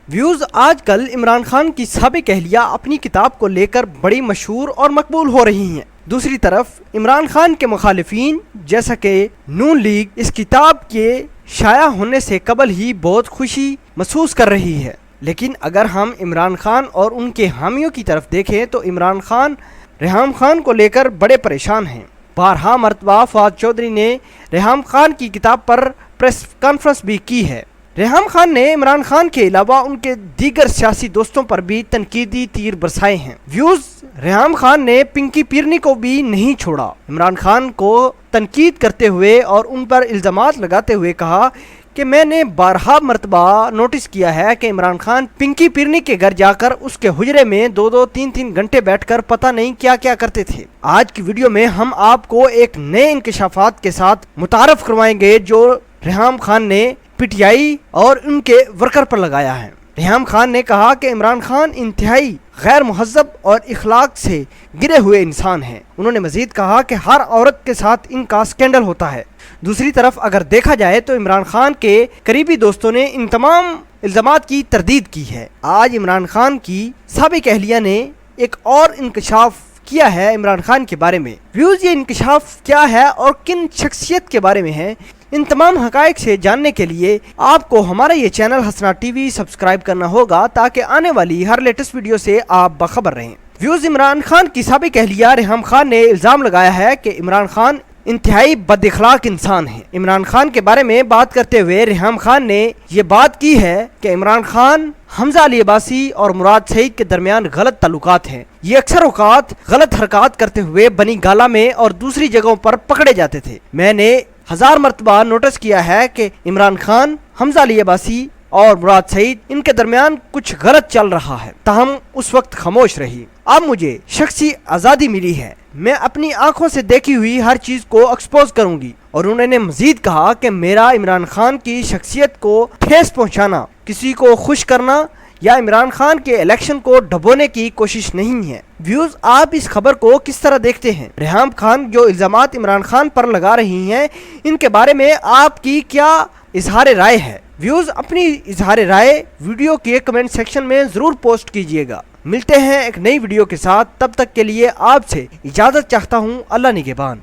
Views آج کل عمران خان کی سابق اہلیہ اپنی کتاب کو لے کر بڑی مشہور اور مقبول ہو رہی ہیں۔ دوسری طرف عمران خان کے مخالفین جیسا کہ نون لیگ اس کتاب کے شائع ہونے سے قبل ہی بہت خوشی محسوس کر رہی ہے، لیکن اگر ہم عمران خان اور ان کے حامیوں کی طرف دیکھیں تو عمران خان ریحام خان کو لے کر بڑے پریشان ہیں۔ بارہا مرتبہ فواد چودھری نے ریحام خان کی کتاب پر پریس کانفرنس بھی کی ہے۔ ریحام خان نے عمران خان کے علاوہ ان کے دیگر سیاسی دوستوں پر بھی تنقیدی تیر برسائے ہیں۔ ویوز ریحام خان نے پنکی پیرنی کو بھی نہیں چھوڑا، عمران خان کو تنقید کرتے ہوئے اور ان پر الزامات لگاتے ہوئے کہا کہ میں نے بارہا مرتبہ نوٹس کیا ہے کہ عمران خان پنکی پیرنی کے گھر جا کر اس کے حجرے میں 2-3 گھنٹے بیٹھ کر پتہ نہیں کیا کیا کرتے تھے۔ آج کی ویڈیو میں ہم آپ کو ایک نئے انکشافات کے ساتھ متعارف کروائیں گے جو ریحام خان نے پی ٹی آئی اور ان کے ورکر پر لگایا ہے۔ ریحام خان نے کہا کہ عمران خان انتہائی غیر مہذب اور اخلاق سے گرے ہوئے انسان ہیں۔ انہوں نے مزید کہا کہ ہر عورت کے ساتھ ان کا سکینڈل ہوتا ہے۔ دوسری طرف اگر دیکھا جائے تو عمران خان کے قریبی دوستوں نے ان تمام الزامات کی تردید کی ہے۔ آج عمران خان کی سابق اہلیہ نے ایک اور انکشاف کیا ہے عمران خان کے بارے میں۔ ویوز یہ انکشاف کیا ہے اور کن شخصیت کے بارے میں ہے، ان تمام حقائق سے جاننے کے لیے آپ کو ہمارا یہ چینل حسنات ٹی وی سبسکرائب کرنا ہوگا تاکہ آنے والی ہر لیٹسٹ ویڈیو سے آپ باخبر رہیں۔ ویوز عمران خان کی سابق اہلیہ ریحام خان نے الزام لگایا ہے کہ عمران خان انتہائی بد اخلاق انسان ہے۔ عمران خان کے بارے میں بات کرتے ہوئے ریحام خان نے یہ بات کی ہے کہ عمران خان حمزہ علی عباسی اور مراد سعید کے درمیان غلط تعلقات ہیں۔ یہ اکثر اوقات غلط حرکات کرتے ہوئے بنی گالا میں اور دوسری جگہوں پر پکڑے جاتے تھے۔ میں نے 1000 مرتبہ نوٹس کیا ہے کہ عمران خان، حمزہ علی عباسی اور مراد سعید ان کے درمیان کچھ غلط چل رہا ہے، تاہم اس وقت خاموش رہی۔ اب مجھے شخصی آزادی ملی ہے، میں اپنی آنکھوں سے دیکھی ہوئی ہر چیز کو ایکسپوز کروں گی۔ اور انہوں نے مزید کہا کہ میرا عمران خان کی شخصیت کو ٹھیس پہنچانا، کسی کو خوش کرنا یا عمران خان کے الیکشن کو ڈبونے کی کوشش نہیں ہے۔ ویوز آپ اس خبر کو کس طرح دیکھتے ہیں؟ ریحام خان جو الزامات عمران خان پر لگا رہی ہیں ان کے بارے میں آپ کی کیا اظہار رائے ہے؟ ویوز اپنی اظہار رائے ویڈیو کے کمنٹ سیکشن میں ضرور پوسٹ کیجیے گا۔ ملتے ہیں ایک نئی ویڈیو کے ساتھ، تب تک کے لیے آپ سے اجازت چاہتا ہوں۔ اللہ نگہبان۔